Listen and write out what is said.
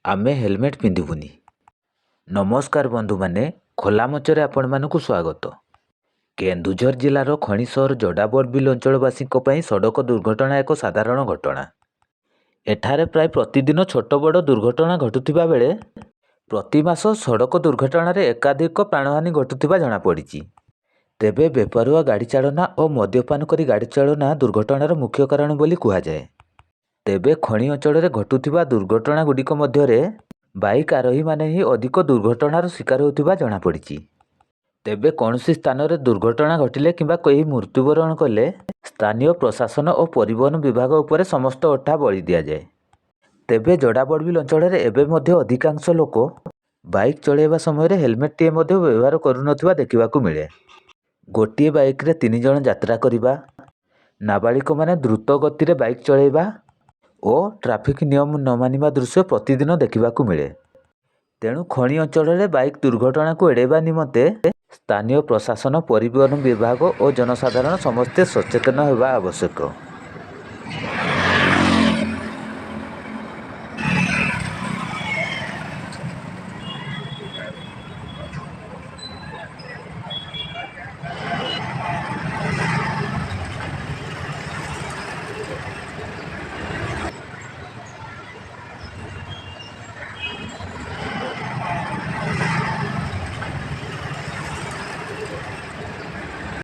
आमे हेलमेट पिंधिबुनी। नमस्कार बंधु माने, खोला मंचरे आपण मानकु स्वागत। केन्दुझर जिलार खणी सहर जोड़ाबड़बिल अंचलवासी सड़क दुर्घटना एक साधारण घटना। एठारे प्राय प्रतिदिन छोट बड़ दुर्घटना घटुथिबा बेले प्रति मास सड़क दुर्घटना एकाधिक प्राणहानि घटुथिबा जणा पड़िछि। तेबे बेपरुआ गाड़ी चालना और मद्यपान करी गाड़ी चालना दुर्घटनार मुख्य कारण बोली कुहाଯାଏ। तेबे खणी अंचल घटुथिबा दुर्घटना गुड़िक मध्यरे बाइक आरोही माने ही अधिक दुर्घटनार शिकार होथिबा जणा पड़िछि। तेबे कौनसी स्थान रे दुर्घटना घटिले किंबा कोई मृत्युवरण कले स्थानीय प्रशासन और परिवहन विभाग उपरे समस्त अठा बळी दिया जाए। तेबे जोड़ाबड़बिल अंचल एबे मध्य अधिकांश लोक बाइक चलाइबा समय हेलमेट टीए मध्य व्यवहार करुनथिबा देखिबाकू मिले। गोटिए बाइक रे 3 जण यात्रा करिबा, नाबालिक माने द्रुत गति रे बाइक चलाइबा और ट्रैफिक नियम न मानिबा दृश्य प्रतिदिन देखिबाकू मिले। तेणु खणी अंचल रे बाइक दुर्घटना को एड़ेबा निमंते स्थानीय प्रशासन, परिवहन विभाग और जनसाधारण समस्ते सचेतन होगा आवश्यक।